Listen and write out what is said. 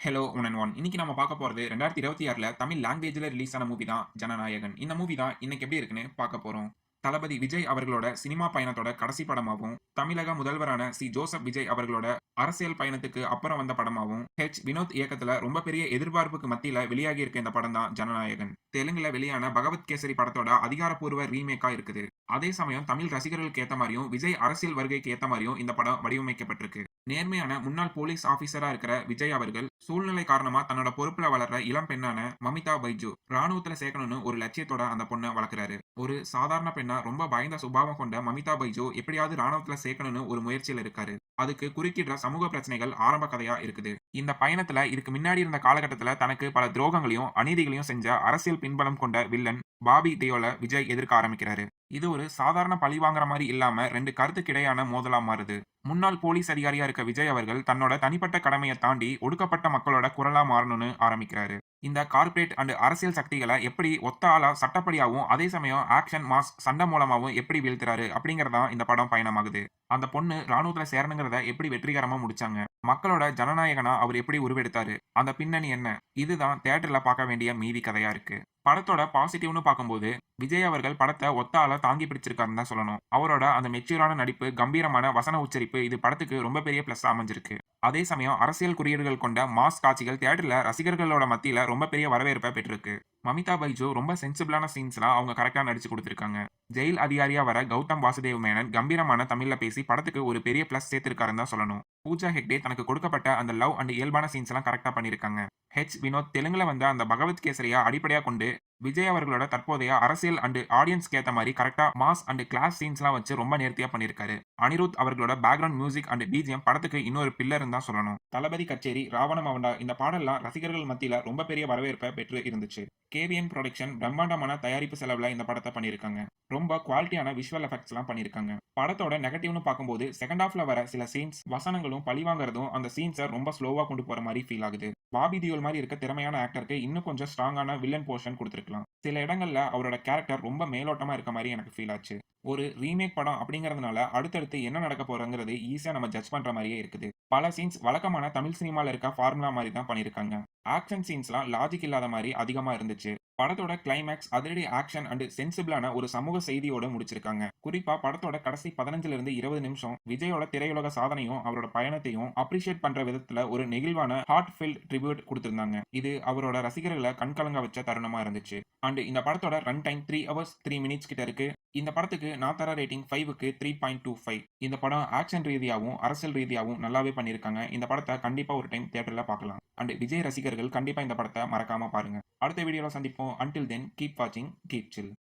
Hello one and one. இன்னைக்கு நம்ம பார்க்க போறது 2026ல தமிழ் லாங்குவேஜ்ல ரிலீஸ் ஆன மூவி தான் ஜனநாயகன். இந்த மூவி தான் இன்னைக்கு எப்படி இருக்குன்னு பார்க்க போறோம். தளபதி விஜய் அவர்களோட சினிமா பயணத்தோட கடைசி படமாவும், தமிழக முதல்வரான ஜோசப் விஜய் அவர்களோட அரசியல் பயணத்துக்கு அப்புறம் வந்த படமாவும், வினோத் இயக்கத்துல ரொம்ப பெரிய எதிர்பார்ப்புக்கு மத்தியில வெளியாகி இருக்க இந்த படம் தான் ஜனநாயகன். தெலுங்குல வெளியான பகவத் கேசரி படத்தோட அதிகாரப்பூர்வ ரீமேக்கா இருக்குது. அதே சமயம் தமிழ் ரசிகர்களுக்கு ஏத்த மாரியும், விஜய் அரசியல் வருகைக்கு ஏத்த மாரியும் இந்த படம் வடிவமைக்கப்பட்டிருக்கு. நேர்மையான முன்னாள் போலீஸ் ஆபீசரா இருக்கிற விஜய் அவர்கள் சூழ்நிலை காரணமா தன்னோட பொறுப்புல வளர்ற இளம் பெண்ணான மமிதா பைஜு ராணுவத்துல சேர்க்கணும்னு ஒரு லட்சியத்தோட அந்த பொண்ணை வளர்க்கிறாரு. ஒரு சாதாரண பெண்ணா ரொம்ப பயந்த சுபாவம் கொண்ட மமிதா பைஜு எப்படியாவது ராணுவத்துல சேர்க்கணும்னு ஒரு முயற்சியில இருக்காரு. அதுக்கு குறுக்கிடுற சமூக பிரச்சனைகள் ஆரம்ப கதையா இருக்குது. இந்த பயணத்துல இதுக்கு முன்னாடி இருந்த காலகட்டத்துல தனக்கு பல துரோகங்களையும் அநீதிகளையும் செஞ்ச அரசியல் பின்பலம் கொண்ட வில்லன் பாபி தியோல விஜய் எதிர்க்க ஆரம்பிக்கிறாரு. இது ஒரு சாதாரண பழி வாங்குற மாதிரி இல்லாம ரெண்டு கருத்துக்கிடையான மோதலா மாறுது. முன்னாள் போலீஸ் அதிகாரியா இருக்க விஜய் அவர்கள் தன்னோட தனிப்பட்ட கடமையை தாண்டி ஒடுக்கப்பட்ட மக்களோட குரலா மாறணும்னு ஆரம்பிக்கிறாரு. இந்த கார்ப்பரேட் அண்ட் அரசியல் சக்திகளை எப்படி ஒத்த ஆளா சட்டப்படியாவும் அதே சமயம் ஆக்ஷன் மாஸ் சண்டை மூலமாவும் எப்படி வீழ்த்துறாரு அப்படிங்கறதான் இந்த படம் பயணமாகுது. அந்த பொண்ணு ராணுவத்துல சேரணுங்கிறத எப்படி வெற்றிகரமா முடிச்சாங்க, மக்களோட ஜனநாயகனா அவர் எப்படி உருவெடுத்தாரு, அந்த பின்னணி என்ன, இதுதான் தியேட்டர்ல பார்க்க வேண்டிய மீதி கதையா இருக்கு. படத்தோட பாசிட்டிவ்னு பார்க்கும்போது விஜய் அவர்கள் படத்தை ஒத்த ஆளா தாங்கி பிடிச்சிருக்காருன்னு தான் சொல்லணும். அவரோட அந்த மெச்சூரான நடிப்பு, கம்பீரமான வசன உச்சரிப்பு இது படத்துக்கு ரொம்ப பெரிய பிளஸ் அமைஞ்சிருக்கு. அதே சமயம் அரசியல் குறியீடுகள் கொண்ட மாஸ் காட்சிகள் தியேட்டர்ல ரசிகர்களோட மத்தியில ரொம்ப பெரிய வரவேற்பை பெற்றிருக்கு. மமிதா பைஜு ரொம்ப சென்சிபிளான சீன்ஸ்லாம் அவங்க கரெக்டா நடிச்சு கொடுத்திருக்காங்க. ஜெயில் அதிகாரியா வர கௌதம் வாசுதேவ் மேனன் கம்பீரமான தமிழ்ல பேசி படத்துக்கு ஒரு பெரிய பிளஸ் சேர்த்திருக்காருன்னு தான் சொல்லணும். பூஜா ஹெக்டே தனக்கு கொடுக்கப்பட்ட அந்த லவ் அண்ட் இயல்பான சீன்ஸ் எல்லாம் கரெக்டா பண்ணிருக்காங்க. வினோத் தெலுங்குல வந்த அந்த பகவத் கேசரியா அடிப்படையா கொண்டு விஜய் அவர்களோட தற்போதைய அரசியல் அண்ட் ஆடியன்ஸ்க்கு ஏத்த மாதிரி கரெக்டா மாஸ் அண்ட் கிளாஸ் சீன்ஸ்லாம் வச்சு ரொம்ப நேர்த்தியா பண்ணிருக்காரு. அனிருத் அவர்களோட பேக்ரவுண்ட் மியூசிக் அண்ட் பிஜிஎம் படத்துக்கு இன்னொரு பில்லர் தான் சொல்லணும். தளபதி கச்சேரி, ராவணம் அவண்டா இந்த பாடல்லாம் ரசிகர்கள் மத்தியில ரொம்ப பெரிய வரவேற்பை பெற்று இருந்துச்சு. கேவிஎன் ப்ரொடக்ஷன் பிரம்மாண்டமான தயாரிப்பு செலவுல இந்த படத்தை பண்ணிருக்காங்க. ரொம்ப குவாலிட்டியான விஷுவல் எஃபெக்ட்ஸ் எல்லாம் பண்ணிருக்காங்க. படத்தோட நெகட்டிவ்னு பார்க்கும்போது செகண்ட் ஹாஃப்ல வர சில சீன்ஸ் வசனங்களும் பழிவாங்கறதும் அந்த சீன்ஸை ரொம்ப ஸ்லோவா கொண்டு போற மாதிரி ஃபீல் ஆகுது. பாபி தியோல் மாதிரி இருக்க திறமையான ஆக்டருக்கு இன்னும் கொஞ்சம் ஸ்ட்ராங்கான வில்லன் போர்ஷன் கொடுத்திருக்கலாம். சில இடங்கள்ல அவரோட கேரக்டர் ரொம்ப மேலோட்டமா இருக்க மாதிரி எனக்கு ஃபீல் ஆச்சு. ஒரு ரீமேக் படம் அப்படிங்கறதுனால அடுத்தடுத்து என்ன நடக்க போறங்கிறது ஈஸியா நம்ம ஜட்ஜ் பண்ற மாதிரியே இருக்குது. பல சீன்ஸ் வழக்கமான தமிழ் சினிமால இருக்க ஃபார்முலா மாதிரி தான் பண்ணிருக்காங்க. ஆக்ஷன் சீன்ஸ்லாம் லாஜிக் இல்லாத மாதிரி அதிகமா இருந்துச்சு. படத்தோட கிளைமேக்ஸ் அதிரடி ஆக்ஷன் அண்ட் சென்சிபிளான ஒரு சமூக செய்தியோட முடிச்சிருக்காங்க. குறிப்பா படத்தோட கடைசி 15ல இருந்து 20 நிமிஷம் விஜயோட திரையுலக சாதனையும் அவரோட பயணத்தையும் அப்ரிஷியேட் பண்ற விதத்துல ஒரு நெகிழ்வான ஹார்ட் ஃபில்ட் ட்ரிபியூட் கொடுத்திருந்தாங்க. இது அவரோட ரசிகர்களை கண்கலங்க வச்ச தருணமா இருந்துச்சு. அண்ட் இந்த படத்தோட ரன் டைம் 3 hours 3 minutes கிட்ட இருக்கு. இந்த படத்துக்கு நான் தர ரேட்டிங் 5க்கு 3.25. இந்த படம் ஆக்ஷன் ரீதியாவும் அரசியல் ரீதியாவும் நல்லாவே பண்ணிருக்காங்க. இந்த படத்தை கண்டிப்பா ஒரு டைம் தியேட்டர்ல பார்க்கலாம். அண்ட் விஜய் ரசிகர்கள் கண்டிப்பா இந்த படத்தை மறக்காம பாருங்க. அடுத்த வீடியோல சந்திப்போம். அன்டில் தென் கீப் வாட்சிங், கீப் சில்.